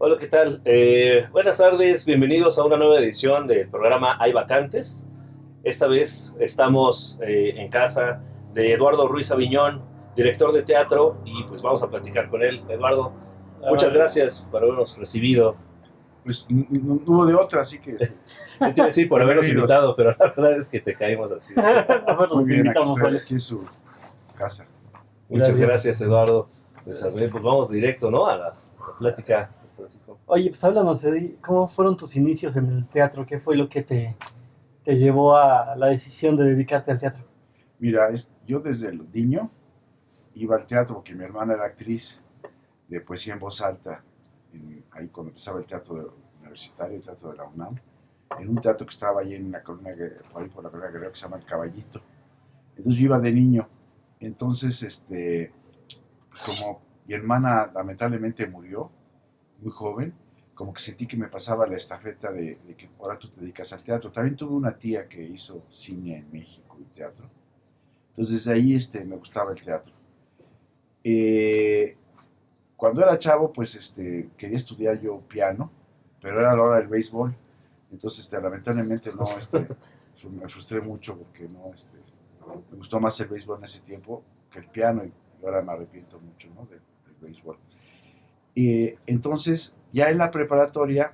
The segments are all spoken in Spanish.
Hola, ¿qué tal? Buenas tardes, bienvenidos a una nueva edición del programa Hay Vacantes. Esta vez estamos en casa de Eduardo Ruiz Aviñón, director de teatro, y pues vamos a platicar con él. Eduardo, muchas gracias por habernos recibido. Pues no hubo de otra, así que Te quiero decir por habernos bienvenidos. invitado, pero la verdad es que te caímos así. Muy bien, aquí, Invitamos a aquí es su casa. Muchas gracias, Eduardo. Pues, a ver, pues vamos directo, ¿no? A la plática, Francisco. Oye, pues háblanos, Eddie, ¿cómo fueron tus inicios en el teatro? ¿Qué fue lo que te llevó a la decisión de dedicarte al teatro? Mira, yo desde el niño iba al teatro porque mi hermana era actriz de poesía en voz alta, ahí cuando empezaba el universitario, el teatro de la UNAM, en un teatro que estaba ahí en la colonia, por ahí por la colonia Guerrero, que se llama El Caballito. Entonces yo iba de niño. Entonces, pues como mi hermana lamentablemente murió, muy joven, como que sentí que me pasaba la estafeta de que ahora tú te dedicas al teatro. También tuve una tía que hizo cine en México y teatro. Entonces desde ahí me gustaba el teatro. Eh, Cuando era chavo, pues quería estudiar yo piano, pero era la hora del béisbol. Entonces lamentablemente no, me frustré mucho porque no, me gustó más el béisbol en ese tiempo que el piano y ahora me arrepiento mucho, ¿no? del béisbol. Entonces, ya en la preparatoria,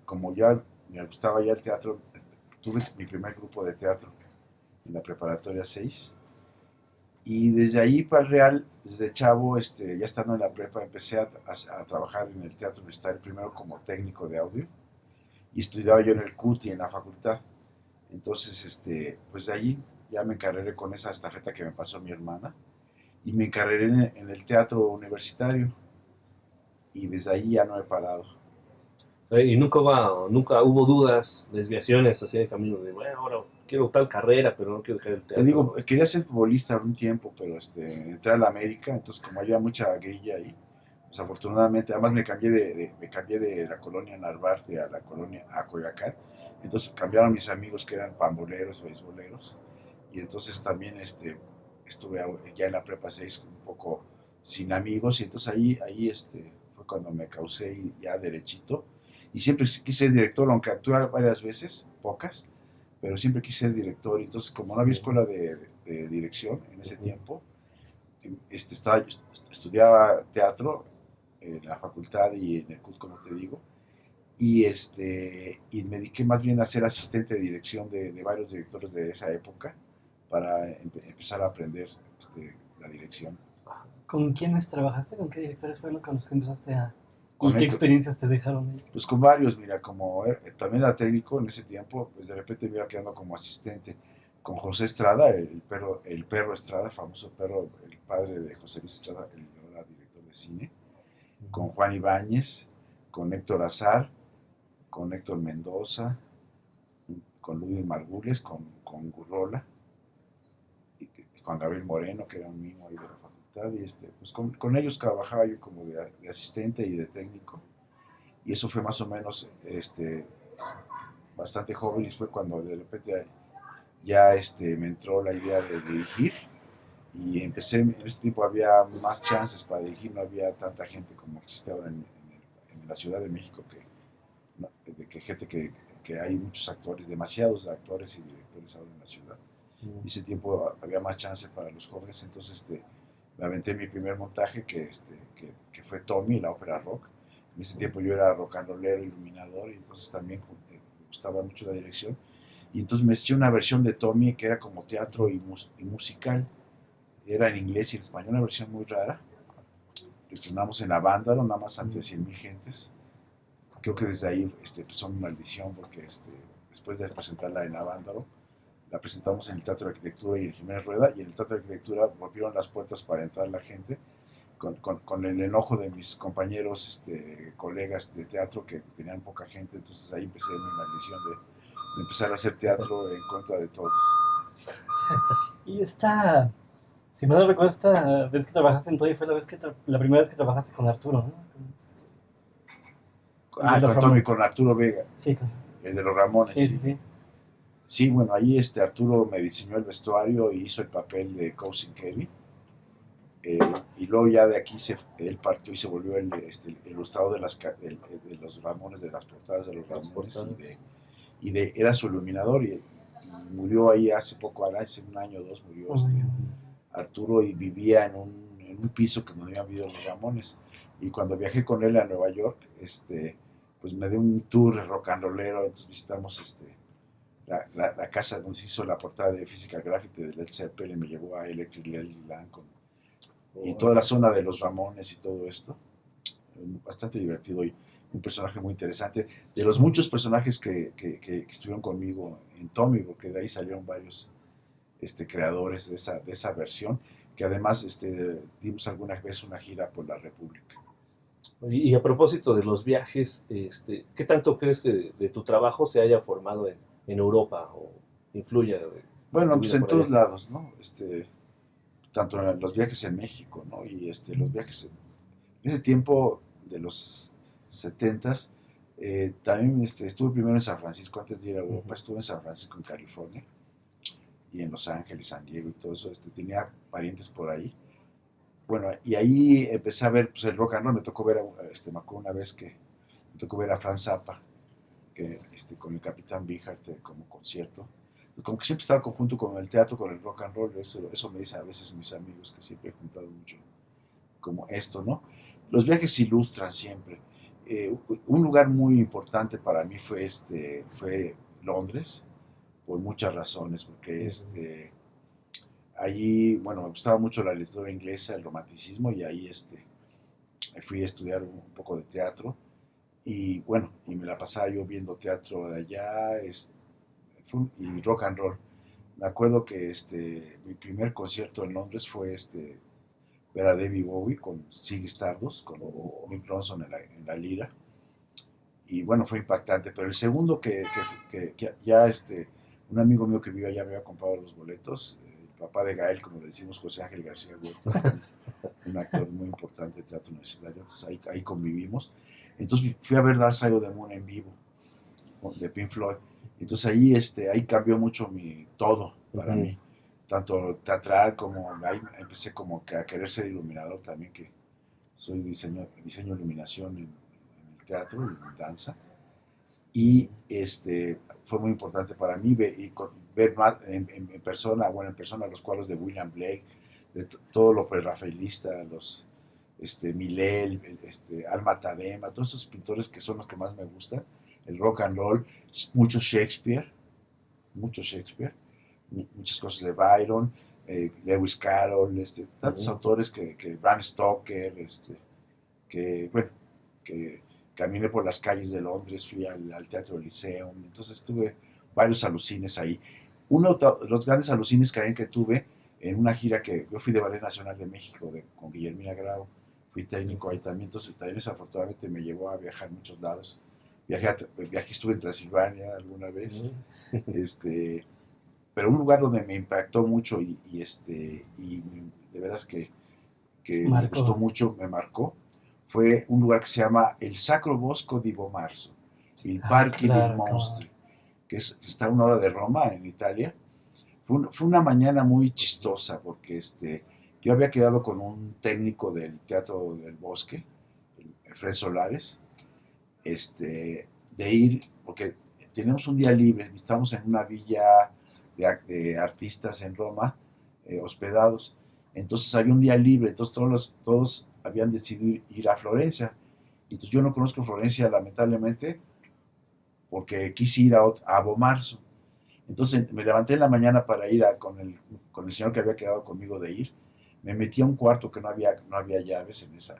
como ya me gustaba ya el teatro, tuve mi primer grupo de teatro en la preparatoria 6. Y desde ahí para el Real, desde chavo, ya estando en la prepa, empecé a trabajar en el teatro universitario, primero como técnico de audio, y estudiaba yo en el CUTI, en la facultad. Entonces, pues de ahí ya me encarreré con esa estafeta que me pasó mi hermana, y me encarreré en el teatro universitario, y desde ahí ya no he parado. Y nunca hubo dudas, desviaciones así de camino de, bueno, ahora quiero tal carrera, pero no quiero dejar el Te digo, teatro. quería ser futbolista un tiempo, pero entré a la América, entonces como había mucha grilla ahí, pues afortunadamente, además me cambié de la colonia Narvarte a la colonia a Coyoacán, entonces cambiaron mis amigos que eran pamboleros, beisboleros, y entonces también estuve ya en la prepa 6 un poco sin amigos, y entonces ahí fue cuando me causé ya derechito, y siempre quise ser director, aunque actué varias veces, pocas, pero siempre quise ser director. Entonces, como no había escuela de dirección en ese tiempo, estudiaba teatro en la facultad y en el CUT, como te digo, y me dediqué más bien a ser asistente de dirección de varios directores de esa época para empezar a aprender la dirección. ¿Con quiénes trabajaste? ¿Con qué directores fueron con los que empezaste a...? ¿Y Con qué Héctor, experiencias te dejaron ahí? pues con varios, mira, como también era técnico en ese tiempo, pues de repente me iba quedando como asistente con José Estrada, el perro Estrada, el famoso perro, el padre de José Luis Estrada, el ahora director de cine, con Juan Ibáñez, con Héctor Azar, con Héctor Mendoza, con Luis Margules, con Gurrola, y Juan Gabriel Moreno, que era un mimo ahí de la facultad, y pues con ellos trabajaba yo como de asistente y de técnico, y eso fue más o menos bastante joven, y fue cuando de repente ya me entró la idea de dirigir, y empecé, en este tiempo había más chances para dirigir, no había tanta gente como existe ahora en la Ciudad de México, no, que gente que hay muchos actores, demasiados actores y directores ahora en la ciudad. Y ese tiempo había más chance para los jóvenes, entonces me aventé mi primer montaje que fue Tommy, la ópera rock. En ese tiempo yo era rock and rollero, iluminador, y entonces también me gustaba mucho la dirección. Y entonces me eché una versión de Tommy que era como teatro y musical. Era en inglés y en español, una versión muy rara. Lo estrenamos en Avándaro, nada más ante 100,000 gentes. Creo que desde ahí empezó mi maldición, porque después de presentarla en Avándaro, la presentamos en el Teatro de Arquitectura y en Jiménez Rueda, y en el Teatro de Arquitectura volvieron las puertas para entrar la gente, con el enojo de mis compañeros, colegas de teatro que tenían poca gente. Entonces ahí empecé mi maldición de empezar a hacer teatro en contra de todos. Y esta... Si mal no recuerdo, esta vez que trabajaste en Toy fue la primera vez que trabajaste con Arturo, ¿no? El de los Con Tommy, Ramones. con Arturo Vega, Sí, el de los Ramones, sí, sí, sí. sí. Sí, bueno, ahí Arturo me diseñó el vestuario y hizo el papel de Cousin Kevin. y luego ya de aquí él partió y se volvió el ilustrador de los Ramones, de las portadas de los Ramones, era su iluminador, y murió ahí hace poco, hace un año o dos murió Arturo, y vivía en un piso que donde habían vivido los Ramones. Y cuando viajé con él a Nueva York, pues me dio un tour rock and rollero, entonces visitamos la casa donde se hizo la portada de Physical Graffiti de Led Zeppelin, me llevó a Electric Ladyland y toda la zona de los Ramones y todo esto. Bastante divertido y un personaje muy interesante. De los muchos personajes que estuvieron conmigo en Tommy, porque de ahí salieron varios creadores de esa versión, que además dimos alguna vez una gira por la República. Y a propósito de los viajes, ¿qué tanto crees que de tu trabajo se haya formado en Europa o influya? Bueno, pues en todos lados, ¿no? Tanto en los viajes en México, ¿no? Y los viajes en ese tiempo de los 70s, también estuve primero en San Francisco antes de ir a Europa. Estuve en San Francisco, en California, y en Los Ángeles, San Diego y todo eso. Tenía parientes por ahí. Bueno, y ahí empecé a ver pues, el rock and roll. Me tocó ver, me acuerdo una vez que me tocó ver a Frank Zappa, que, con el Capitán Beefheart como concierto. Como que siempre estaba conjunto con el teatro, con el rock and roll. Eso me dicen a veces mis amigos, que siempre he juntado mucho como esto, ¿no? Los viajes ilustran siempre. Un lugar muy importante para mí fue Londres, por muchas razones, porque allí, bueno, me gustaba mucho la literatura inglesa, el romanticismo, y ahí fui a estudiar un poco de teatro, y bueno, y me la pasaba yo viendo teatro de allá, y rock and roll. Me acuerdo que mi primer concierto en Londres fue ver a David Bowie con Ziggy Stardust, con Mick Ronson en la lira, y bueno, fue impactante. Pero el segundo que ya un amigo mío que vive allá me había comprado los boletos, el papá de Gael, como le decimos, José Ángel García Huerta, un actor muy importante de teatro universitario. Entonces ahí convivimos. Entonces fui a ver Dark Side of the Moon en vivo, de Pink Floyd. Entonces ahí cambió mucho todo para mí, tanto teatral como ahí empecé como que a querer ser iluminador también, que soy diseño iluminación en el teatro y en danza. Y fue muy importante para mí ver más en persona, bueno, en persona los cuadros de William Blake, de todo lo prerrafaelista, los Millet, Alma Tadema, todos esos pintores que son los que más me gustan, el rock and roll, mucho Shakespeare, muchas cosas de Byron, Lewis Carroll, tantos autores que Bram Stoker, bueno, que caminé por las calles de Londres, fui al Teatro Lyceum, entonces tuve varios alucines ahí. Uno de los grandes alucines que tuve en una gira que yo fui de Ballet Nacional de México con Guillermina Grau, fui técnico ahí también, entonces también eso afortunadamente me llevó a viajar a muchos lados. Estuve en Transilvania alguna vez, pero un lugar donde me impactó mucho y de veras que me gustó mucho, me marcó, fue un lugar que se llama el Sacro Bosco di Bomarzo, el Parque dei Mostri, que está a 1 hora de Roma, en Italia. Fue una mañana muy chistosa porque yo había quedado con un técnico del Teatro del Bosque, Fred Solares, de ir, porque tenemos un día libre, estábamos en una villa de artistas en Roma, hospedados. Entonces había un día libre, entonces todos habían decidido ir a Florencia. Entonces yo no conozco Florencia, lamentablemente, porque quise ir a Bomarzo. Entonces me levanté en la mañana para ir con el señor que había quedado conmigo de ir. Me metí a un cuarto que no había llaves en esa.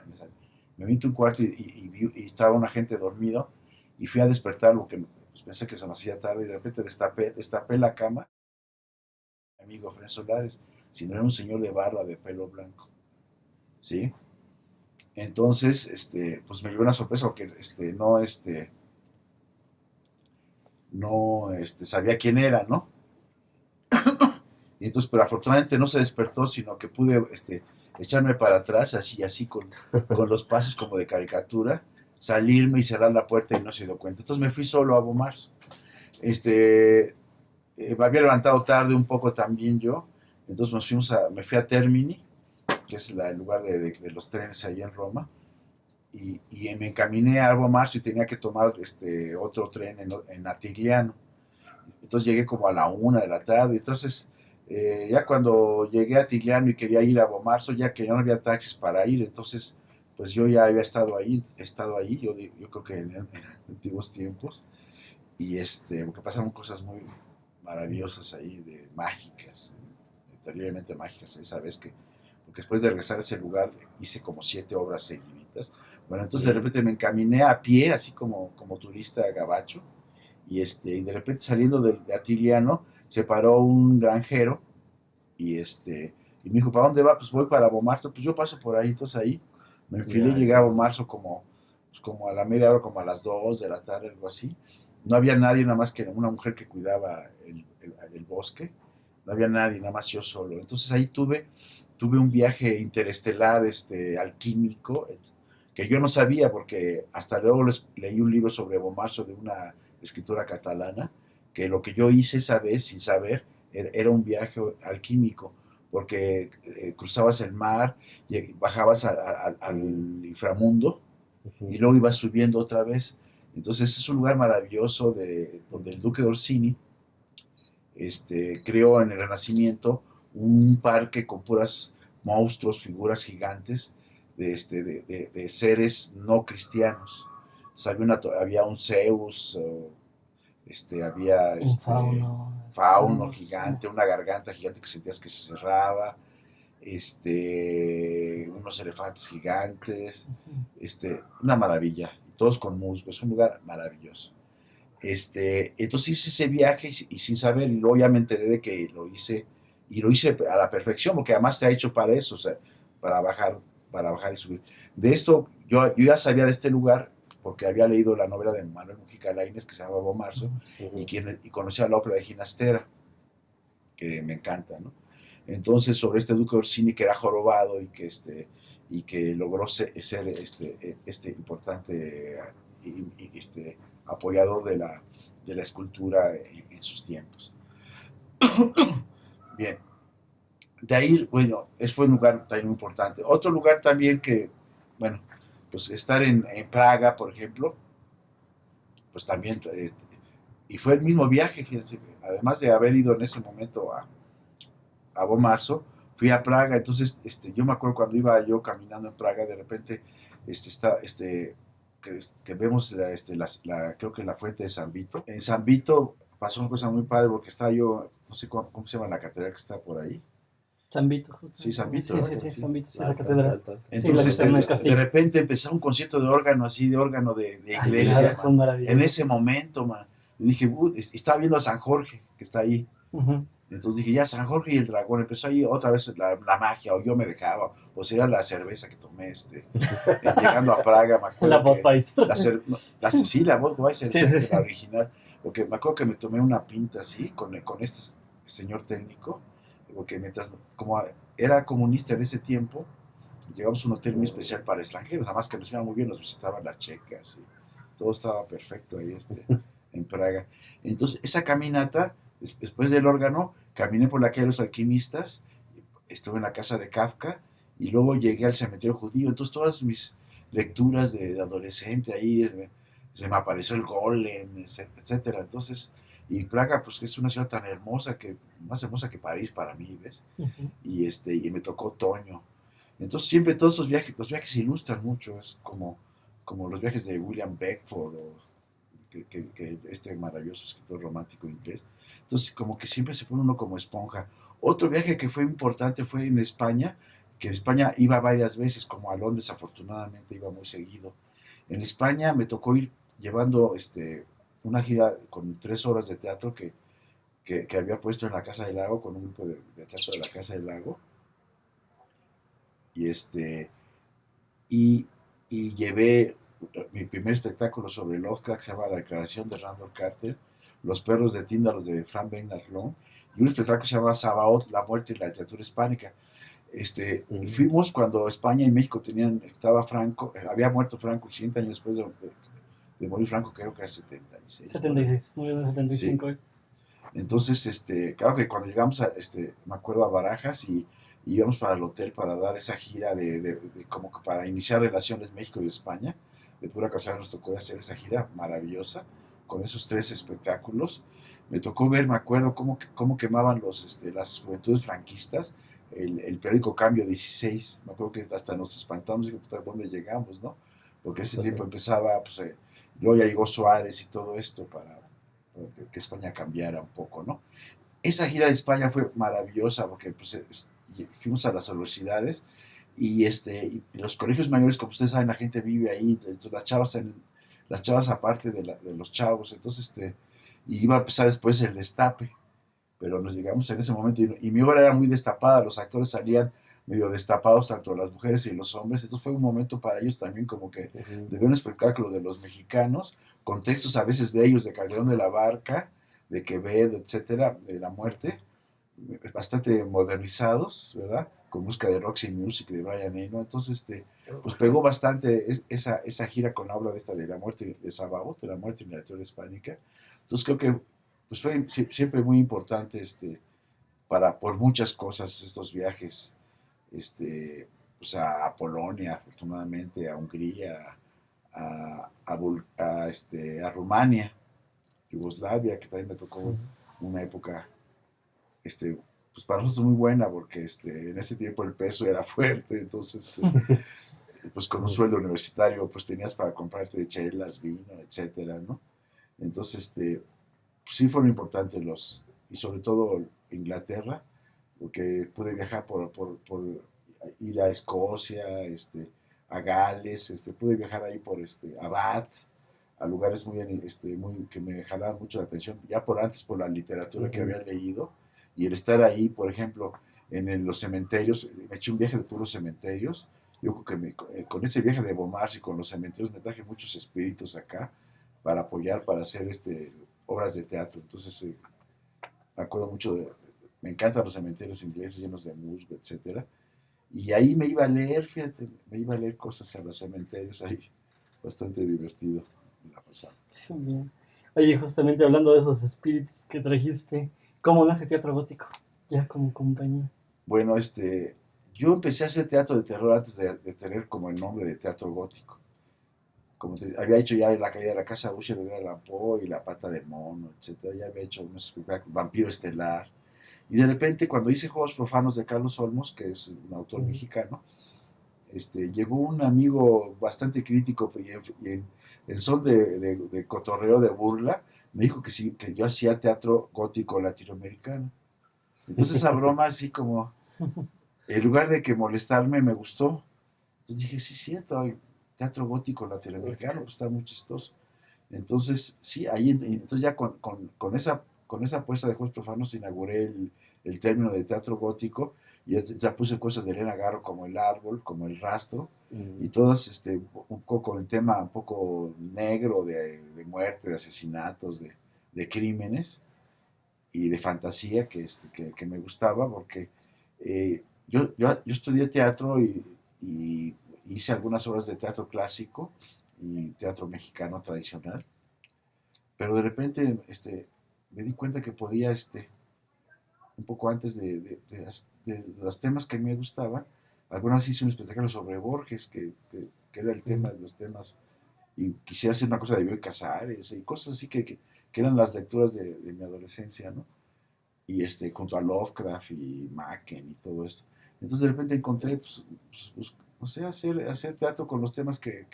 Me metí a un cuarto y estaba una gente dormido, y fui a despertar porque pues, pensé que se me hacía tarde, y de repente destapé la cama. Mi amigo Fred Solares, sino era un señor de barba, de pelo blanco, ¿sí? Entonces, pues me llevó una sorpresa porque no sabía quién era, ¿no? Y entonces, pero afortunadamente no se despertó, sino que pude echarme para atrás, así con los pasos como de caricatura, salirme y cerrar la puerta y no se dio cuenta. Entonces me fui solo a Bomarzo. Me había levantado tarde un poco también yo, entonces me fui a Termini, que es el lugar de los trenes ahí en Roma, y me encaminé a Marzo y tenía que tomar otro tren en Attigliano. Entonces llegué como a la 1 de la tarde. Entonces, ya cuando llegué a Attigliano y quería ir a Bomarzo, ya que ya no había taxis para ir, entonces, pues yo ya había estado ahí, yo creo que en antiguos tiempos, y porque pasaron cosas muy maravillosas ahí, mágicas, terriblemente mágicas, esa vez porque después de regresar a ese lugar hice como 7 obras seguiditas. Bueno, entonces de repente me encaminé a pie, así como turista gabacho, y de repente saliendo de Atiliano, se paró un granjero, y me dijo, ¿para dónde va? Pues voy para Bomarzo. Pues yo paso por ahí. Entonces ahí me enfilé, llegué a Bomarzo como a la media hora, como a las 2 de la tarde, algo así. No había nadie, nada más que una mujer que cuidaba el bosque. No había nadie, nada más yo solo. Entonces ahí tuve un viaje interestelar, alquímico, que yo no sabía, porque hasta luego leí un libro sobre Bomarzo de una escritora catalana, que lo que yo hice esa vez, sin saber, era un viaje alquímico, porque cruzabas el mar, bajabas al inframundo, y luego ibas subiendo otra vez. Entonces es un lugar maravilloso donde el duque de Orsini creó en el Renacimiento un parque con puras monstruos, figuras gigantes de seres no cristianos. O sea, había un Zeus, había Un fauno. fauno gigante, una garganta gigante que sentías que se cerraba, unos elefantes gigantes, una maravilla, todos con musgo, es un lugar maravilloso. Entonces hice ese viaje y sin saber, y luego ya me enteré de que lo hice, y lo hice a la perfección, porque además está hecho para eso, o sea, para bajar y subir. De esto, yo ya sabía de este lugar, porque había leído la novela de Manuel Mujica Lainez, que se llama Bomarzo, y conocía la ópera de Ginastera, que me encanta, ¿no? Entonces, sobre este duque Orsini, que era jorobado, y que logró ser importante apoyador de la escultura en sus tiempos. Bien, de ahí, bueno, fue un lugar también muy importante. Otro lugar también que, bueno, pues estar en Praga, por ejemplo, pues también, y fue el mismo viaje, fíjense, además de haber ido en ese momento a Bomarzo, fui a Praga. Entonces yo me acuerdo cuando iba yo caminando en Praga, de repente que vemos creo que la fuente de San Vito. En San Vito pasó una cosa muy padre, porque estaba yo, no sé cómo se llama la catedral que está por ahí. San Vito, justo. Sí, San Vito. Sí, San Vito, sí, la catedral. Entonces, de repente empezó un concierto de órgano, así, de órgano de iglesia. Claro, en ese momento, man. Y dije, estaba viendo a San Jorge, que está ahí. Uh-huh. Entonces dije, ya, San Jorge y el dragón. Empezó ahí otra vez la magia, o yo me dejaba, o será la cerveza que tomé llegando a Praga, me acuerdo. La Budweiser. Sí, la Budweiser, Sí. la original. Porque me acuerdo que me tomé una pinta así, con este señor técnico, porque mientras, como era comunista en ese tiempo, llegamos a un hotel muy especial para extranjeros, además que nos iba muy bien, nos visitaban las checas, y todo estaba perfecto ahí en Praga. Entonces, esa caminata, después del órgano, caminé por la calle de los alquimistas, estuve en la casa de Kafka, y luego llegué al cementerio judío. Entonces, todas mis lecturas de adolescente ahí, se me apareció el Golem, etcétera. Entonces, y Praga, pues, que es una ciudad tan hermosa, más hermosa que París para mí, ¿ves? Uh-huh. Y me tocó otoño. Entonces, siempre todos esos viajes, los viajes se ilustran mucho, es como los viajes de William Beckford, que este maravilloso escritor romántico inglés. Entonces, como que siempre se pone uno como esponja. Otro viaje que fue importante fue en España, que en España iba varias veces, como a Londres, afortunadamente iba muy seguido. En España me tocó ir llevando una gira con 3 horas de teatro que había puesto en la Casa del Lago, con un grupo de teatro de la Casa del Lago. Y llevé mi primer espectáculo sobre Lovecraft, que se llama La Declaración de Randall Carter, Los perros de Tíndalos de Frank Bernard Long, y un espectáculo que se llama Sabaoth, la muerte y la literatura hispánica. Fuimos cuando España y México estaba Franco, había muerto Franco 100 años después de morir Franco, creo que era 76. 76, murió en 75. Sí. Entonces, claro que cuando llegamos me acuerdo a Barajas, y y íbamos para el hotel para dar esa gira de como que para iniciar relaciones México y España. De pura casualidad nos tocó hacer esa gira maravillosa con esos 3 espectáculos. Me tocó ver, me acuerdo, cómo quemaban las juventudes franquistas, el periódico Cambio 16. Me acuerdo que hasta nos espantamos y que, ¿a dónde llegamos, no? Porque ese tiempo empezaba, pues, luego ya llegó Suárez y todo esto para que España cambiara un poco, ¿no? Esa gira de España fue maravillosa porque pues, fuimos a las universidades y los colegios mayores, como ustedes saben, la gente vive ahí, entonces las chavas aparte de los chavos, entonces y iba a empezar después el destape, pero nos llegamos en ese momento y mi obra era muy destapada, los actores salían medio destapados, tanto las mujeres y los hombres, entonces fue un momento para ellos también como que de ver un espectáculo de los mexicanos, con textos a veces de ellos, de Calderón de la Barca, de Quevedo, etcétera, de la muerte, bastante modernizados, ¿verdad? Con música de Roxy Music, de Brian Eno, entonces pues pegó bastante esa gira con la obra de la muerte de Sabaoth, de la muerte en la teoría hispánica. Entonces creo que pues fue siempre muy importante por muchas cosas estos viajes, pues a Polonia, afortunadamente, a Hungría, a Rumania, Yugoslavia, que también me tocó una época, pues para nosotros muy buena, porque en ese tiempo el peso era fuerte, entonces, pues con un sueldo universitario, pues tenías para comprarte chelas, vino, etcétera, ¿no? Entonces, pues sí fueron importantes y sobre todo Inglaterra, porque pude viajar por ir a Escocia, a Gales, pude viajar ahí a Bath, a lugares muy que me jalaban mucho la atención, ya por la literatura que había leído, y el estar ahí, por ejemplo, los cementerios, me eché un viaje de puros cementerios. Yo creo que con ese viaje de Bomars y con los cementerios me traje muchos espíritus acá para apoyar, para hacer obras de teatro. Entonces, me acuerdo mucho me encantan los cementerios ingleses llenos de musgo, etcétera. Y ahí me iba a leer, fíjate, me iba a leer cosas a los cementerios ahí, bastante divertido me la pasaba. Bien. Oye, justamente hablando de esos espíritus que trajiste, ¿cómo nace Teatro Gótico? Ya como compañía. Bueno, yo empecé a hacer teatro de terror antes de tener como el nombre de Teatro Gótico. Como había hecho ya La caída de la casa Usher de Edgar Allan Poe y La pata de mono, etcétera. Ya había hecho unos espectáculos, Vampiro Estelar. Y de repente, cuando hice Juegos Profanos de Carlos Olmos, que es un autor mexicano, llegó un amigo bastante crítico y en son de cotorreo, de burla, me dijo que sí, que yo hacía teatro gótico latinoamericano. Entonces esa broma así como, en lugar de que molestarme, me gustó. Entonces dije, sí, cierto, hay teatro gótico latinoamericano, pues está muy chistoso. Entonces, sí, ahí, entonces ya con esa apuesta de Juegos Profanos inauguré el término de teatro gótico y ya puse cosas de Elena Garro como El Árbol, como El Rastro, y todas un poco con el tema un poco negro de muerte, de asesinatos, de crímenes y de fantasía que me gustaba porque yo estudié teatro y hice algunas obras de teatro clásico y teatro mexicano tradicional, pero de repente me di cuenta que podía, un poco antes de los temas que me gustaban, alguna vez hice un espectáculo sobre Borges, que era el tema de los temas, y quisiera hacer una cosa de Bioy Casares y cosas así que eran las lecturas de mi adolescencia, ¿no? Y junto a Lovecraft y Machen y todo esto. Entonces de repente encontré, pues, no sé, hacer teatro con los temas que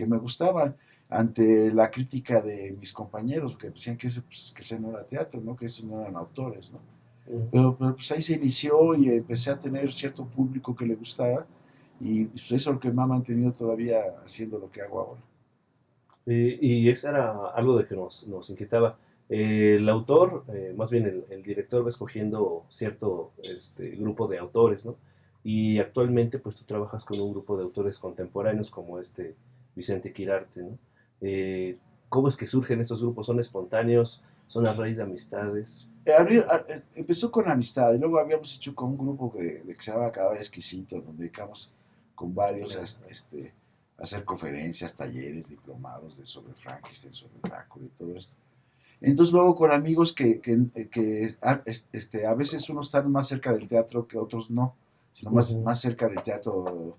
me gustaban ante la crítica de mis compañeros, que decían que ese no era teatro, ¿no? Que esos no eran autores, ¿no? Pero pues ahí se inició y empecé a tener cierto público que le gustaba y pues eso es lo que me ha mantenido todavía haciendo lo que hago ahora. Y eso era algo de que nos inquietaba. El autor, más bien el director, va escogiendo cierto grupo de autores, ¿no? Y actualmente, pues tú trabajas con un grupo de autores contemporáneos como Vicente Quirarte, ¿no? Eh, ¿Cómo es que surgen estos grupos? ¿Son espontáneos? ¿Son a raíz de amistades? Empezó con amistad y luego habíamos hecho con un grupo que se llama Cada vez Exquisito, donde dedicamos con varios a hacer conferencias, talleres, diplomados sobre Frankenstein, sobre Drácula y todo esto. Entonces luego con amigos a veces unos están más cerca del teatro que otros no, sino más cerca del teatro,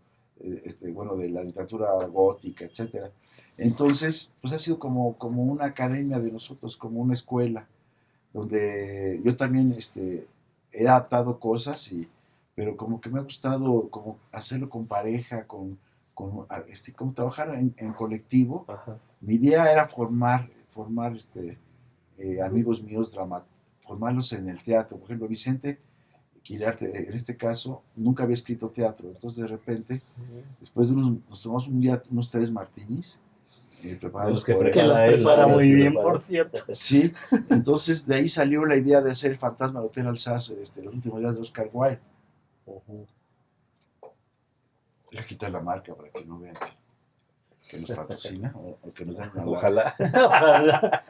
bueno, de la literatura gótica, etcétera. Entonces, pues ha sido como una academia de nosotros, como una escuela, donde yo también he adaptado cosas, pero como que me ha gustado como hacerlo con pareja, como trabajar en colectivo. Ajá. Mi idea era formar amigos míos, formarlos en el teatro. Por ejemplo, Vicente Quirarte, en este caso, nunca había escrito teatro. Entonces, de repente, después de nos tomamos un día unos 3 martinis, De preparados los que por él. Que los prepara él, prepara ¿no? muy Los que bien, prepara. por cierto. Sí, entonces de ahí salió la idea de hacer el fantasma del Hotel Alsace, los últimos días de Oscar Wilde. Ujú. Voy a quitar la marca para que no vean que nos patrocina o que nos den una lana. Ojalá. Ojalá.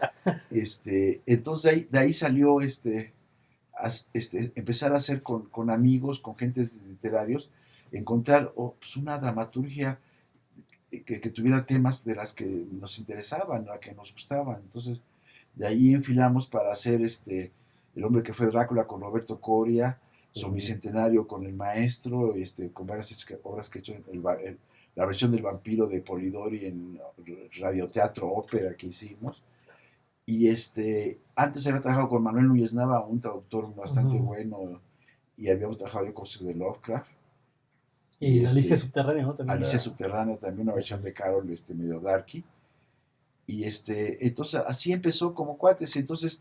Entonces de ahí salió empezar a hacer con amigos, con gentes literarios, encontrar pues una dramaturgia que tuviera temas de las que nos interesaban, la que nos gustaban. Entonces, de ahí enfilamos para hacer El hombre que fue Drácula con Roberto Coria, Su Bicentenario con El Maestro, con varias obras que he hecho, la versión del vampiro de Polidori en radioteatro ópera que hicimos. Y antes había trabajado con Manuel Núñez Nava, un traductor bastante bueno, y habíamos trabajado de cosas de Lovecraft. Y Alicia Subterránea, ¿no? También. Alicia Subterránea, también una versión de Carol, medio darky. Y entonces así empezó como cuates. Entonces,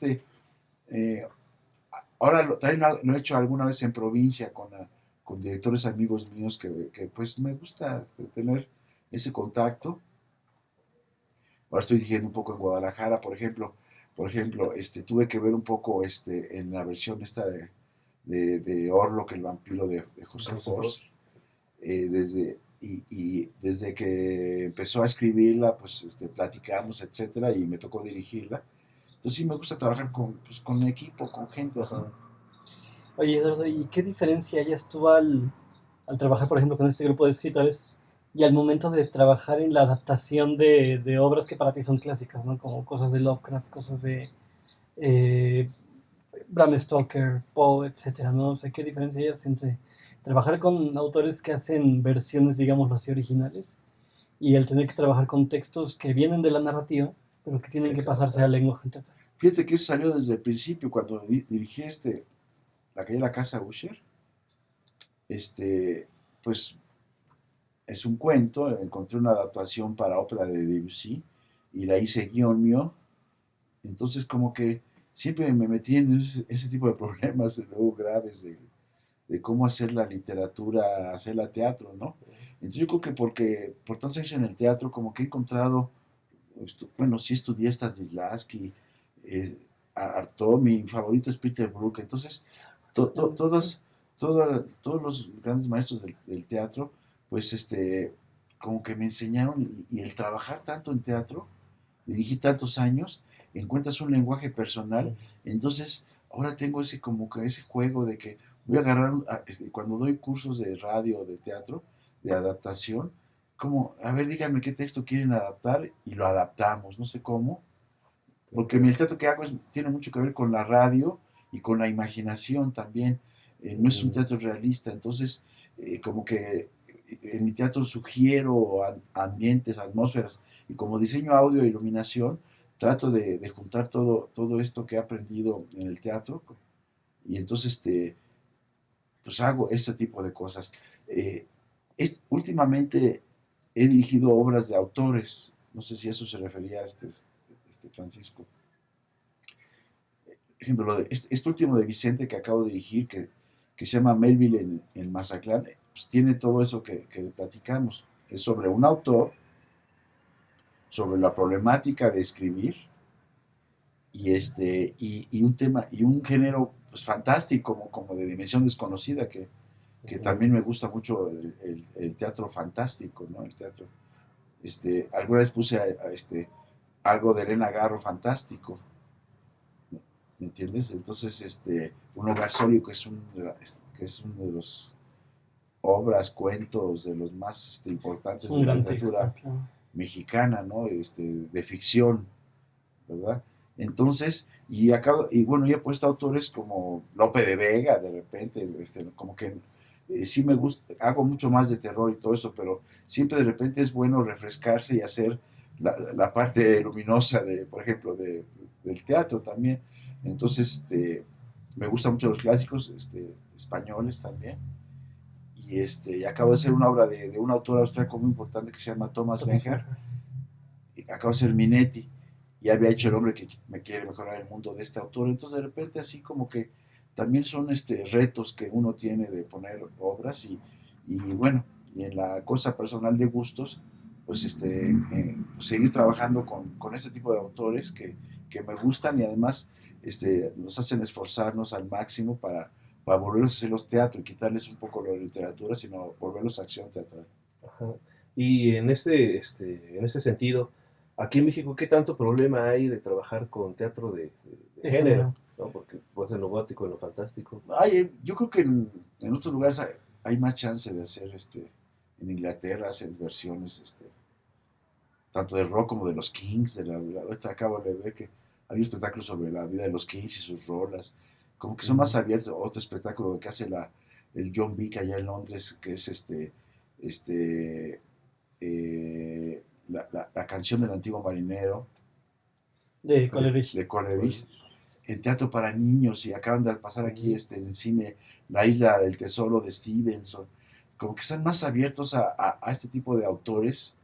ahora también lo he hecho alguna vez en provincia con directores amigos míos que pues me gusta tener ese contacto. Ahora estoy dirigiendo un poco en Guadalajara, por ejemplo, tuve que ver un poco en la versión esta de Orlok, el vampiro de José Force, desde que empezó a escribirla, pues platicamos, etcétera, y me tocó dirigirla. Entonces sí me gusta trabajar con equipo, con gente. ¿No? Oye, Eduardo, ¿y qué diferencia hayas tú al trabajar, por ejemplo, con este grupo de escritores y al momento de trabajar en la adaptación de obras que para ti son clásicas, ¿no? Como cosas de Lovecraft, cosas de Bram Stoker, Poe, etcétera, ¿no? O sea, ¿qué diferencia hay entre trabajar con autores que hacen versiones, digámoslo así, originales y el tener que trabajar con textos que vienen de la narrativa, pero que tienen que pasarse al lenguaje teatral? Fíjate que eso salió desde el principio, cuando dirigí La calle de la casa Usher. Pues es un cuento, encontré una adaptación para ópera de Debussy y la hice guión mío. Entonces como que siempre me metí en ese tipo de problemas luego graves de cómo hacer la literatura, hacerla teatro, ¿no? Entonces yo creo que porque por tantos años en el teatro como que he encontrado, bueno, sí estudié Stanislavski, Artaud, mi favorito es Peter Brook, entonces todos los grandes maestros del teatro, pues como que me enseñaron y el trabajar tanto en teatro, dirigí tantos años, encuentras un lenguaje personal, entonces ahora tengo como que ese juego de que voy a agarrar, cuando doy cursos de radio, de teatro, de adaptación, como, a ver, díganme qué texto quieren adaptar y lo adaptamos, no sé cómo, porque el teatro que hago tiene mucho que ver con la radio y con la imaginación también, no es un teatro realista, entonces como que en mi teatro sugiero ambientes, atmósferas, y como diseño audio e iluminación, trato de juntar todo esto que he aprendido en el teatro, y entonces pues hago este tipo de cosas. Últimamente he dirigido obras de autores, no sé si a eso se refería Francisco. Por ejemplo, este último de Vicente que acabo de dirigir, que se llama Melville en Mazatlán, pues tiene todo eso que platicamos. Es sobre un autor, sobre la problemática de escribir, y un tema, y un género pues fantástico, como de dimensión desconocida, que también me gusta mucho el teatro fantástico, ¿no? El teatro. Alguna vez puse algo de Elena Garro fantástico, ¿me entiendes? Entonces, un hogar sólido, que es uno de los obras, cuentos de los más importantes de la literatura mexicana, ¿no? De ficción, ¿verdad? Entonces, y bueno, yo he puesto autores como Lope de Vega, de repente, como que sí me gusta, hago mucho más de terror y todo eso, pero siempre de repente es bueno refrescarse y hacer la parte luminosa de, por ejemplo, del teatro también. Entonces, me gustan mucho los clásicos españoles también. Y acabo de hacer una obra de un autor austríaco muy importante que se llama Thomas Thomas Benjar, Berger. acabo de ser Minetti, y había hecho El hombre que me quiere mejorar el mundo de este autor. Entonces de repente así como que también son retos que uno tiene de poner obras y bueno, y en la cosa personal de gustos, pues pues seguir trabajando con este tipo de autores que me gustan y además nos hacen esforzarnos al máximo para volverlos a hacer los teatros y quitarles un poco la literatura, sino volverlos a acción teatral. Ajá. Y en este sentido, aquí en México, ¿qué tanto problema hay de trabajar con teatro de De género? género. ¿No? Porque puede ser en lo gótico, en lo fantástico. Yo creo que en otros lugares hay más chance de hacer, en Inglaterra hacen versiones, tanto de rock como de los Kings, ahorita acabo de ver que hay un espectáculo sobre la vida de los Kings y sus rolas, como que son más Ujú. abiertos. Otro espectáculo que hace el John Vick allá en Londres, que es este, la canción del antiguo marinero, De Coleridge. de Coleridge, Bueno, en teatro para niños, y acaban de pasar aquí ujú. en el cine La isla del tesoro de Stevenson, como que están más abiertos a este tipo de autores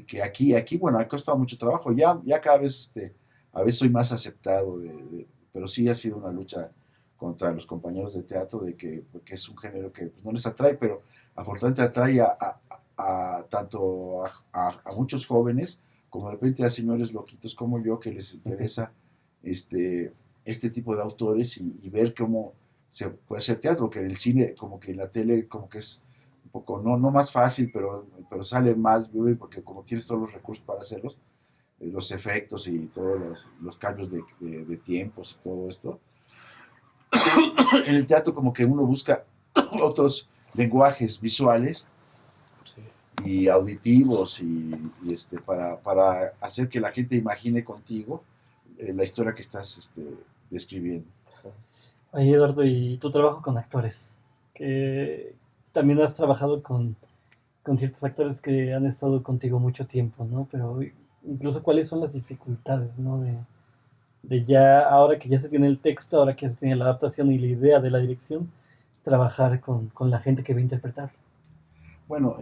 que aquí, bueno, ha costado mucho trabajo, ya cada vez, a veces soy más aceptado, pero sí ha sido una lucha contra los compañeros de teatro de que es un género que pues, no les atrae, pero afortunadamente atrae tanto a muchos jóvenes como de repente a señores loquitos como yo que les interesa este tipo de autores y ver cómo se puede hacer teatro, que en el cine, como que en la tele, como que es un poco, no más fácil, pero sale más, porque como tienes todos los recursos para hacerlos, los efectos y todos los cambios de tiempos y todo esto, en el teatro como que uno busca otros lenguajes visuales Sí. y auditivos para hacer que la gente imagine contigo la historia que estás describiendo. Ajá. Oye, Eduardo, y tu trabajo con actores, que también has trabajado con ciertos actores que han estado contigo mucho tiempo, ¿no? Pero incluso cuáles son las dificultades, ¿no? De ya, ahora que ya se tiene el texto, ahora que ya se tiene la adaptación y la idea de la dirección, trabajar con la gente que va a interpretar. Bueno,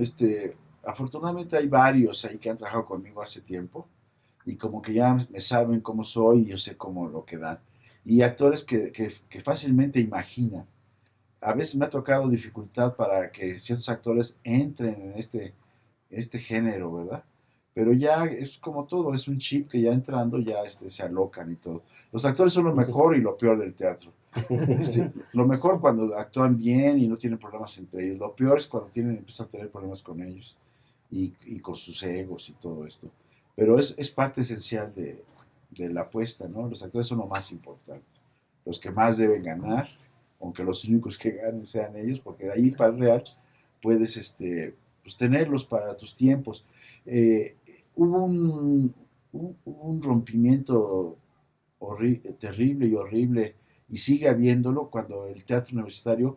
afortunadamente hay varios ahí que han trabajado conmigo hace tiempo y como que ya me saben cómo soy y yo sé cómo lo que dan. Y actores que fácilmente imaginan. A veces me ha tocado dificultad para que ciertos actores entren en este género, ¿verdad? Pero ya es como todo, es un chip que ya entrando ya se alocan y todo. Los actores son lo mejor y lo peor del teatro. Lo mejor cuando actúan bien y no tienen problemas entre ellos. Lo peor es cuando empiezan a tener problemas con ellos y con sus egos y todo esto. Pero es parte esencial de la apuesta, ¿no? Los actores son lo más importante. Los que más deben ganar, aunque los únicos que ganen sean ellos, porque de ahí para el real puedes pues, tenerlos para tus tiempos. Eh, Hubo un rompimiento terrible y horrible, y sigue habiéndolo cuando el teatro universitario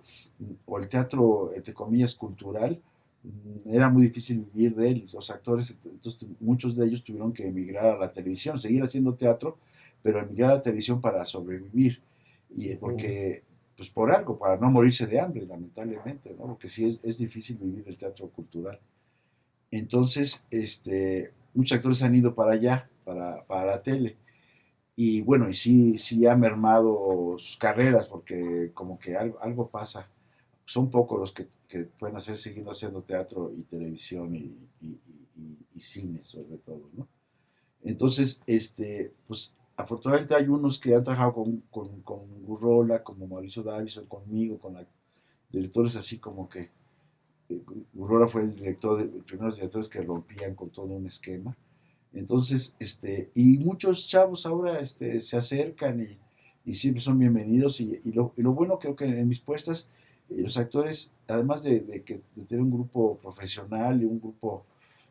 o el teatro, entre comillas, cultural, era muy difícil vivir de él. Los actores, entonces muchos de ellos tuvieron que emigrar a la televisión, seguir haciendo teatro, pero emigrar a la televisión para sobrevivir. Y Ujú. porque, pues por algo, para no morirse de hambre, lamentablemente, ¿no? Porque sí es difícil vivir el teatro cultural. Entonces, muchos actores han ido para allá, para la tele. Y bueno, y sí ha mermado sus carreras porque como que algo pasa. Son pocos los que pueden hacer siguiendo haciendo teatro y televisión y cine sobre todo, ¿no? Entonces, pues afortunadamente hay unos que han trabajado con Gurrola, como Mauricio Davison, conmigo, directores así como que Gurrola fue el director, el primeros directores que rompían con todo un esquema. Entonces, y muchos chavos ahora se acercan y siempre son bienvenidos. Y lo bueno creo que en mis puestas, los actores, además de tener un grupo profesional y un grupo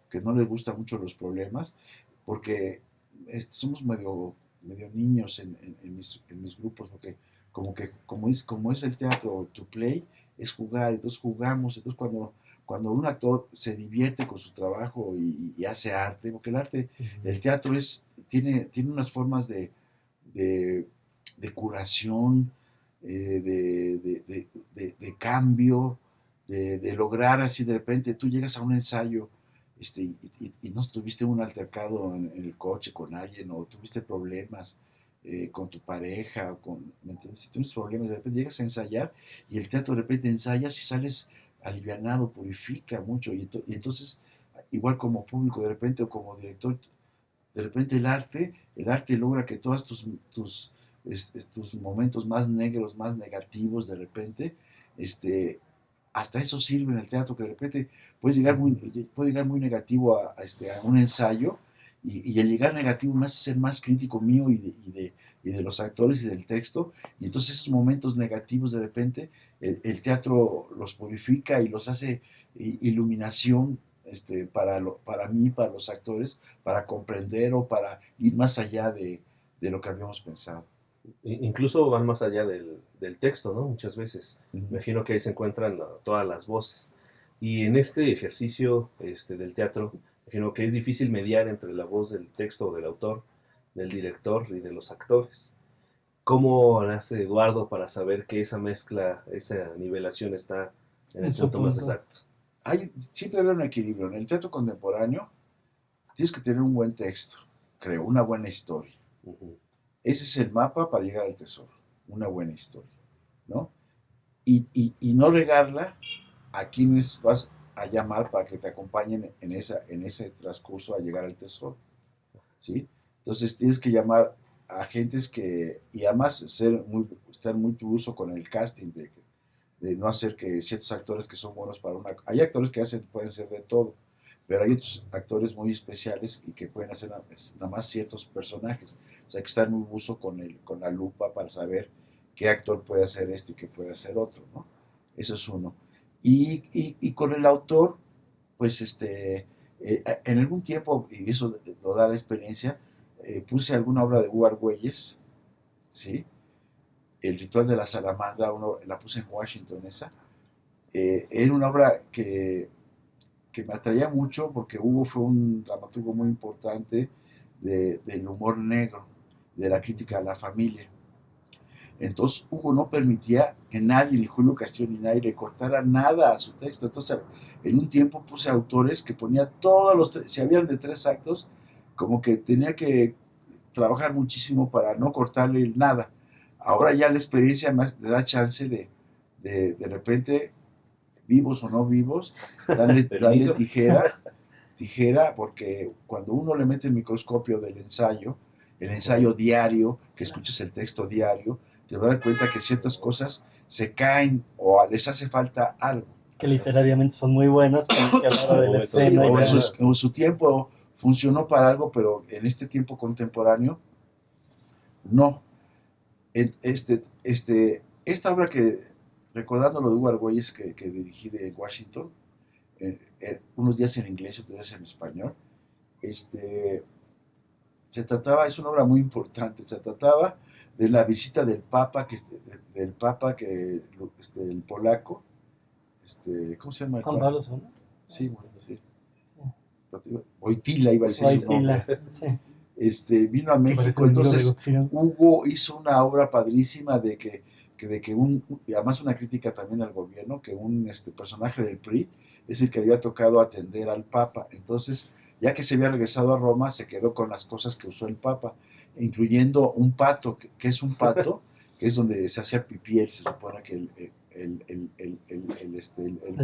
que no les gusta mucho los problemas, porque somos medio medio niños en mis grupos, porque como es el teatro, to play, es jugar, entonces jugamos, entonces cuando un actor se divierte con su trabajo y hace arte, porque el teatro tiene unas formas de, de curación, de cambio, de lograr así de repente, tú llegas a un ensayo y no tuviste un altercado en el coche con alguien o tuviste problemas con tu pareja, ¿me entiendes? Si tienes problemas, de repente llegas a ensayar y el teatro de repente ensayas y sales alivianado, purifica mucho y entonces, igual como público de repente o como director, de repente el arte logra que todos tus momentos más negros, más negativos, de repente, hasta eso sirve en el teatro, que de repente puede llegar muy negativo a un ensayo, y el llegar negativo me hace ser más crítico mío y de los actores y del texto, y entonces esos momentos negativos de repente el teatro los purifica y los hace iluminación para mí, para los actores, para comprender o para ir más allá de lo que habíamos pensado. Incluso van más allá del texto, ¿no? Muchas veces. Uh-huh. Imagino que ahí se encuentran todas las voces. Y en este ejercicio del teatro, imagino que es difícil mediar entre la voz del texto o del autor, del director y de los actores. ¿Cómo hace Eduardo para saber que esa mezcla, esa nivelación está en el punto más exacto? Siempre habrá un equilibrio. En el teatro contemporáneo tienes que tener un buen texto, creo, una buena historia. Uh-huh. Ese es el mapa para llegar al tesoro, una buena historia, ¿no? Y no regarla a quienes vas a llamar para que te acompañen en ese transcurso a llegar al tesoro, ¿sí? Entonces tienes que llamar a gentes y además estar muy tubuzo con el casting, de no hacer que ciertos actores que son buenos para una... Hay actores que pueden ser de todo, pero hay otros actores muy especiales y que pueden hacer nada más ciertos personajes. O sea, hay que estar muy buzo con la lupa para saber qué actor puede hacer esto y qué puede hacer otro, ¿no? Eso es uno. Y con el autor, pues en algún tiempo, y eso lo da la experiencia, puse alguna obra de Hugo Argüelles, ¿sí? El ritual de la salamandra, la puse en Washington esa. Era una obra que me atraía mucho porque Hugo fue un dramaturgo muy importante del humor negro, de la crítica a la familia. Entonces Hugo no permitía que nadie, ni Julio Castillo ni nadie, le cortara nada a su texto. Entonces en un tiempo puse autores que ponía si habían de 3 actos, como que tenía que trabajar muchísimo para no cortarle nada. Ahora ya la experiencia me da chance de repente, vivos o no vivos, darle tijera, porque cuando uno le mete el microscopio del el ensayo diario, que escuches el texto diario, te vas a dar cuenta que ciertas cosas se caen o les hace falta algo. Que literariamente son muy buenas, pero que a la hora de la escena... Sí, en su tiempo funcionó para algo, pero en este tiempo contemporáneo, no. Esta obra recordando lo de Hugo Argüelles que dirigí de Washington, unos días en inglés y otros días en español, es una obra muy importante, se trataba de la visita del Papa, el polaco, ¿cómo se llama? Juan Pablo II. Sí, bueno, sí. Wojtyła iba a decir su nombre. Sí. Vino a México, entonces Hugo hizo una obra padrísima de que y además una crítica también al gobierno, que un personaje del PRI es el que había tocado atender al Papa. Entonces, ya que se había regresado a Roma, se quedó con las cosas que usó el Papa, incluyendo un pato, que es un pato, que es donde se hacía pipí, se supone que el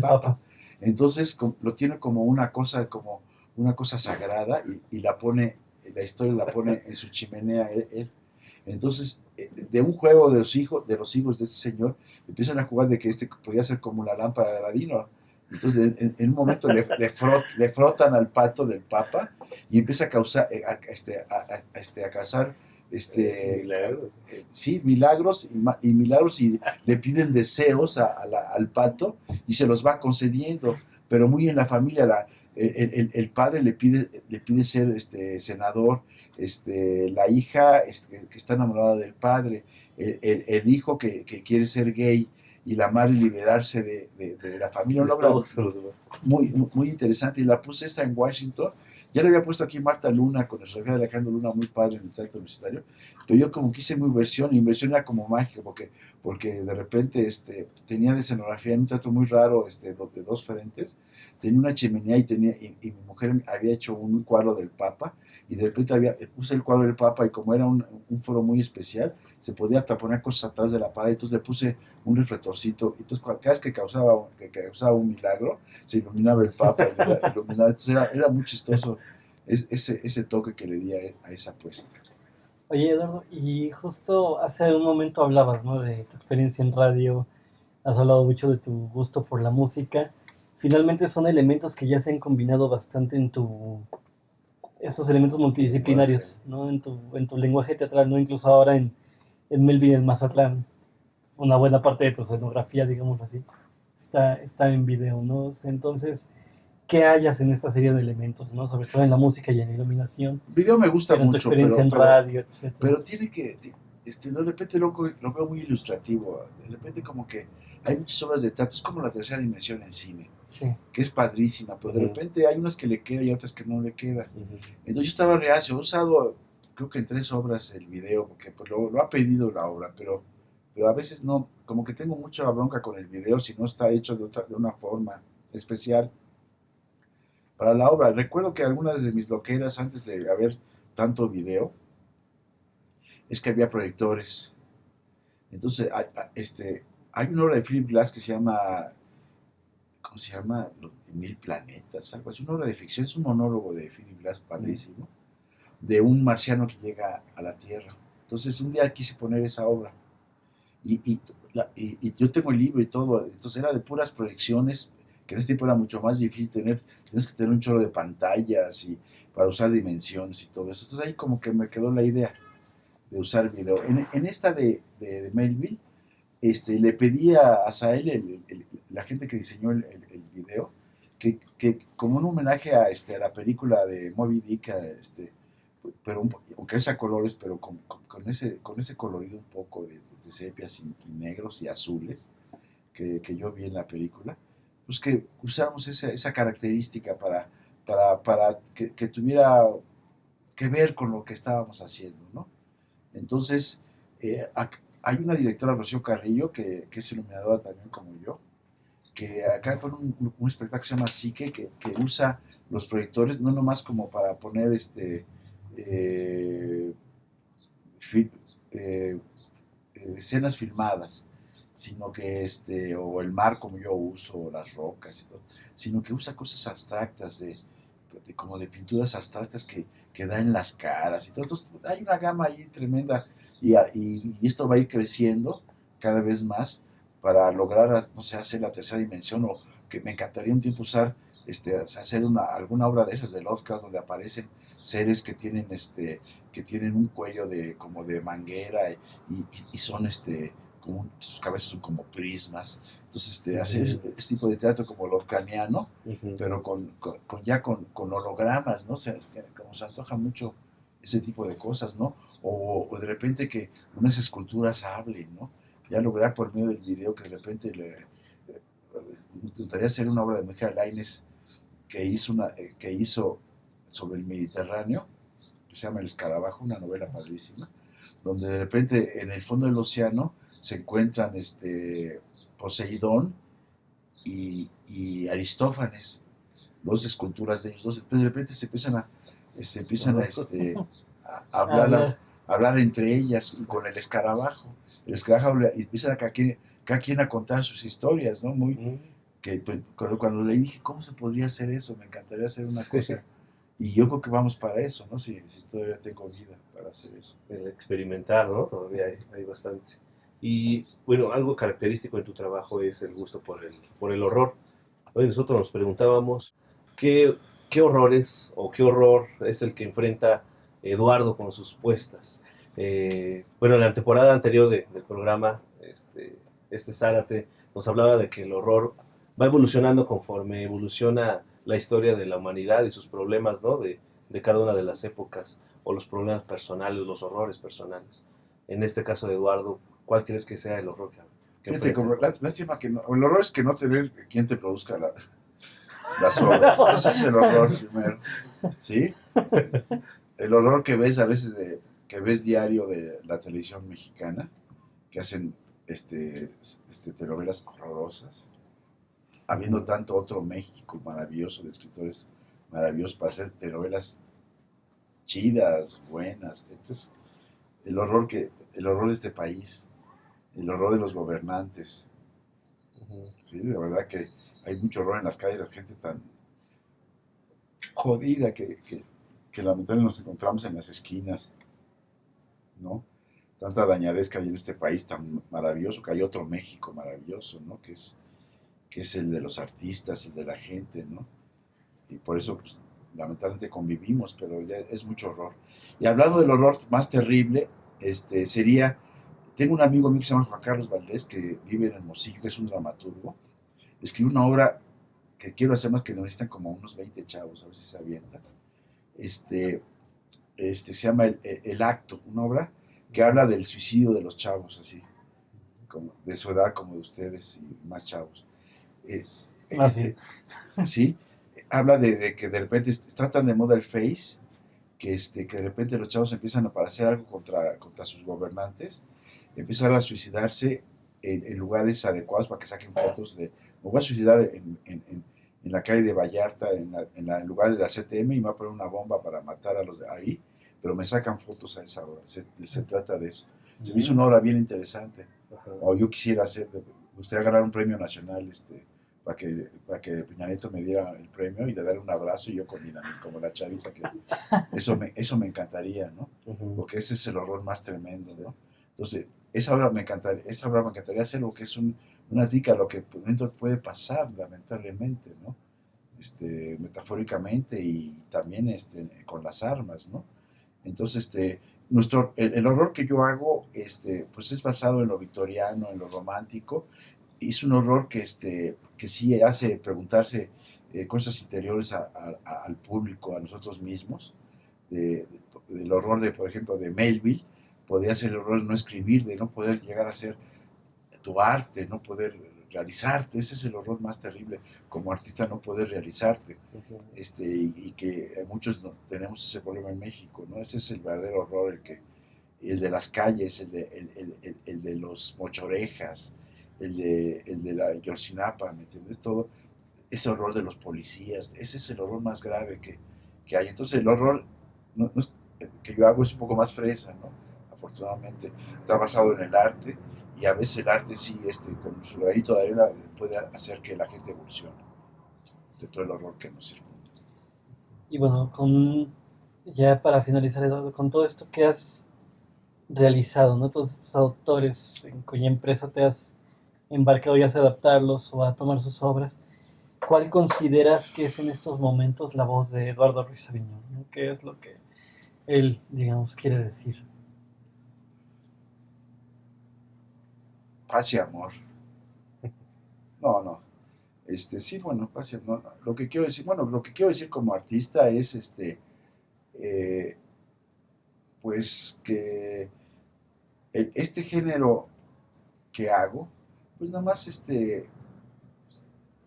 Papa. Entonces lo tiene como una cosa sagrada y la historia la pone en su chimenea él. Entonces, de un juego de los hijos de este señor, empiezan a jugar de que podía ser como la lámpara de Aladino. Entonces, en un momento le frotan al pato del Papa y empieza a causar, a causar milagros. Sí, milagros y le piden deseos al pato y se los va concediendo, pero muy en la familia el padre le pide ser senador, la hija que está enamorada del padre, el hijo que quiere ser gay y la madre liberarse de la familia. Una obra muy interesante, y la puse esta en Washington. Ya la había puesto aquí Marta Luna con la escenografía de Alejandro Luna, muy padre en el Teatro Universitario, pero yo como quise muy versión, y mi versión era como mágica, porque de repente tenía de escenografía en un teatro muy raro, de dos frentes, tenía una chimenea, y mi mujer había hecho un cuadro del Papa, y de repente puse el cuadro del Papa, y como era un foro muy especial, se podía hasta poner cosas atrás de la pared, entonces le puse un reflectorcito, y entonces cada vez que causaba un milagro, se iluminaba el Papa, iluminaba. Entonces era muy chistoso ese toque que le di a esa apuesta. Oye, Eduardo, y justo hace un momento hablabas, ¿no? De tu experiencia en radio, has hablado mucho de tu gusto por la música. Finalmente son elementos que ya se han combinado bastante estos elementos multidisciplinarios, ¿no? En tu lenguaje teatral, ¿no? Incluso ahora en Melvin, en Mazatlán, una buena parte de tu escenografía, digamos así, está en video, ¿no? Entonces, ¿qué hayas en esta serie de elementos, ¿no? Sobre todo en la música y en la iluminación, Video me gusta pero en tu mucho, experiencia en radio, etcétera. pero tiene que, de repente lo veo muy ilustrativo, de repente como que hay muchas obras de teatro, es como la tercera dimensión en cine, Sí. que es padrísima, pero de repente hay unas que le queda y otras que no le queda. Entonces yo estaba reacio, he usado creo que en 3 obras el video, porque pues, lo ha pedido la obra, pero a veces no, como que tengo mucha bronca con el video si no está hecho de una forma especial para la obra. Recuerdo que algunas de mis loqueras antes de haber tanto video es que había proyectores. Entonces, hay una obra de Philip Glass que se llama, ¿cómo se llama? Mil planetas, algo así. Una obra de ficción, es un monólogo de Philip Glass padrísimo, de un marciano que llega a la Tierra. Entonces, un día quise poner esa obra. Y yo tengo el libro y todo, entonces era de puras proyecciones, que en este tiempo era mucho más difícil tienes que tener un chorro de pantallas y para usar dimensiones y todo eso. Entonces ahí como que me quedó la idea de usar video. En esta de Melville, le pedí a Sael, la gente que diseñó el video, que como un homenaje a la película de Moby Dick, pero aunque es a colores, pero con ese colorido un poco de sepias y negros y azules que yo vi en la película, pues que usamos esa característica para que tuviera que ver con lo que estábamos haciendo, ¿no? Entonces, hay una directora, Rocío Carrillo, que es iluminadora también como yo, que acá pone un espectáculo que se llama Psique, que usa los proyectores no nomás como para poner eh, fi- eh, escenas filmadas, sino que o el mar como yo uso, o las rocas y todo, sino que usa cosas abstractas, como de pinturas abstractas que da en las caras y todo. Entonces, hay una gama ahí tremenda, y esto va a ir creciendo cada vez más para lograr, no sé, hacer la tercera dimensión, o que me encantaría un tiempo usar, hacer alguna obra de esas de Lovecraft donde aparecen seres que tienen un cuello como de manguera, y son como sus cabezas son como prismas. Entonces, hacer este tipo de teatro como Lovecraftiano, pero ya con hologramas, ¿no? O sea, como se antoja mucho ese tipo de cosas, ¿no? O de repente que unas esculturas hablen, ¿no? Ya lograr por medio del video que de repente intentaría hacer una obra de Michael Laines que hizo sobre el Mediterráneo, que se llama El Escarabajo, una novela padrísima, donde de repente en el fondo del océano se encuentran Poseidón y Aristófanes, dos esculturas de ellos dos. Después de repente se empiezan a hablar entre ellas, y con el escarabajo. El escarabajo empiezan cada quien a contar sus historias, ¿no? Que pues, cuando le dije, ¿cómo se podría hacer eso? Me encantaría hacer una cosa. Y yo creo que vamos para eso, ¿no? Si todavía tengo vida para hacer eso. El experimentar, ¿no? Todavía hay bastante. Y bueno, algo característico en tu trabajo es el gusto por el horror. Hoy nosotros nos preguntábamos qué horrores o qué horror es el que enfrenta Eduardo con sus puestas. Bueno, en la temporada anterior del programa, Zárate nos hablaba de que el horror va evolucionando conforme evoluciona la historia de la humanidad y sus problemas, ¿no? De cada una de las épocas, o los problemas personales, los horrores personales. En este caso de Eduardo, ¿cuál crees que sea el horror que Fíjate, enfrenta? como, lástima que no, el horror es que no tener quien te produzca las obras. Ese es el horror primero. ¿Sí? El horror que ves a veces, que ves diario de la televisión mexicana, que hacen telenovelas horrorosas, habiendo tanto otro México maravilloso, de escritores maravillosos para hacer telenovelas chidas, buenas. Este es el horror de este país, el horror de los gobernantes. ¿Sí? De verdad que hay mucho horror en las calles, la gente tan jodida que lamentablemente nos encontramos en las esquinas, ¿no? Tanta dañadez que hay en este país tan maravilloso, que hay otro México maravilloso, ¿no? Que es el de los artistas, el de la gente, ¿no? Y por eso, pues, lamentablemente convivimos, pero ya es mucho horror. Y hablando del horror más terrible, tengo un amigo mío que se llama Juan Carlos Valdés, que vive en Hermosillo, que es un dramaturgo, escribió una obra que quiero hacer más, que necesitan como unos 20 chavos, a ver si se avientan. Se llama el Acto, una obra que habla del suicidio de los chavos, así, como de su edad, como de ustedes y más chavos. Así. Sí, habla de que de repente tratan de moda el Face, que de repente los chavos empiezan a hacer algo contra sus gobernantes, empiezan a suicidarse en lugares adecuados para que saquen fotos de, me voy a suicidar en la calle de Vallarta, en lugar de la CTM, y me voy a poner una bomba para matar a los de ahí, pero me sacan fotos a esa hora. Se trata de eso. Se me hizo una obra bien interesante. O yo quisiera me gustaría ganar un premio nacional, para que Peña Nieto me diera el premio y le darle un abrazo, y yo como la chavita, que eso me encantaría, ¿no? Porque ese es el horror más tremendo, ¿no? Entonces, esa obra me encantaría hacer, lo que es una tica a lo que dentro puede pasar, lamentablemente, ¿no? Metafóricamente, y también con las armas, ¿no? Entonces, el horror que yo hago, pues es basado en lo victoriano, en lo romántico. Es un horror que sí hace preguntarse cosas interiores al público, a nosotros mismos. Del horror por ejemplo, de Melville, podría ser el horror de no escribir, de no poder llegar a ser tu arte, no poder realizarte. Ese es el horror más terrible, como artista, no poder realizarte. Y que muchos tenemos ese problema en México, ¿no? Ese es el verdadero horror, el de las calles, el de los mochorejas, el de la Yosinapa, ¿me entiendes? Todo ese horror de los policías, ese es el horror más grave que hay. Entonces el horror que yo hago es un poco más fresa, ¿no? Afortunadamente está basado en el arte, y a veces el arte sí, con su granito de arena, puede hacer que la gente evolucione de todo el horror que nos circunda. Y bueno, ya para finalizar, Eduardo, con todo esto que has realizado, ¿no? Todos estos autores en cuya empresa te has embarcado, ya sea a adaptarlos o a tomar sus obras, ¿cuál consideras que es en estos momentos la voz de Eduardo Ruiz Aviñón, ¿no? ¿Qué es lo que él, digamos, quiere decir? Paz y amor. No. Sí, bueno, paz y amor. Lo que quiero decir, como artista es, pues que este género que hago, pues nada más,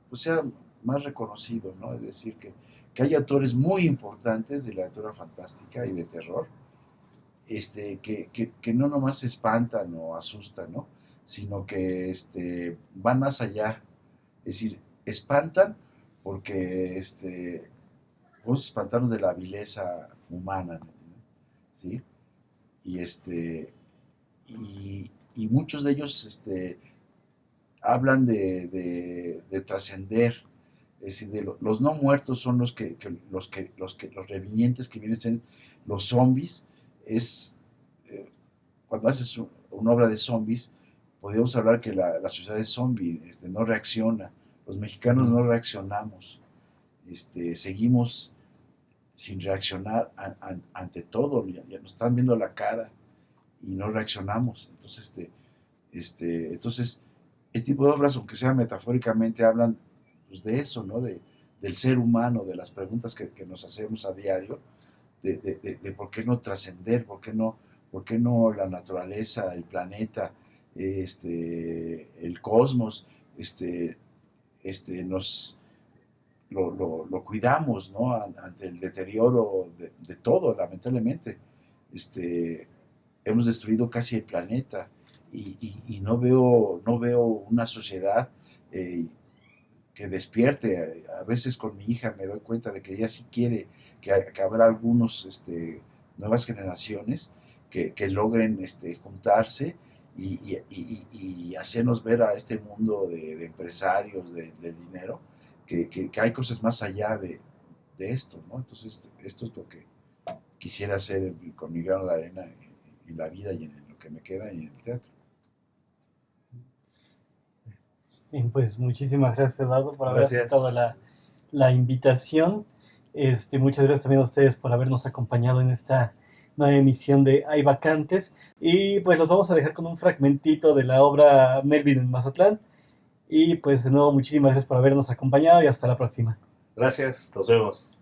pues sea más reconocido, ¿no? Es decir, que hay autores muy importantes de la literatura fantástica y de terror, que no nomás espantan o asustan, ¿no? Sino que van más allá. Es decir, espantan porque vamos a espantarnos de la vileza humana, ¿no? ¿Sí? Y, y muchos de ellos hablan de trascender. Es decir, los no muertos son los revivientes, que vienen a ser los zombies. Cuando haces una obra de zombies, podríamos hablar que la sociedad es zombie, no reacciona. Los mexicanos no reaccionamos, seguimos sin reaccionar ante todo, ya nos están viendo la cara y no reaccionamos. Entonces, este tipo de obras, aunque sean metafóricamente, hablan, pues, de eso, ¿no? De del ser humano, de las preguntas que nos hacemos a diario, de por qué no trascender, por qué no la naturaleza, el planeta, el cosmos, nos lo cuidamos, ¿no? Ante el deterioro de todo, lamentablemente. Hemos destruido casi el planeta y no veo una sociedad que despierte. A veces con mi hija me doy cuenta de que ella sí quiere que habrá algunos nuevas generaciones que logren juntarse y hacernos ver a este mundo de empresarios, del dinero, que hay cosas más allá de esto, ¿no? Entonces, esto es lo que quisiera hacer con mi grano de arena en la vida y en lo que me queda y en el teatro. Bien, pues muchísimas gracias, Eduardo, por haber Gracias. aceptado la invitación. Muchas gracias también a ustedes por habernos acompañado en esta nueva emisión de Hay Vacantes. Y pues los vamos a dejar con un fragmentito de la obra Melvin en Mazatlán. Y pues de nuevo, muchísimas gracias por habernos acompañado y hasta la próxima. Gracias, nos vemos.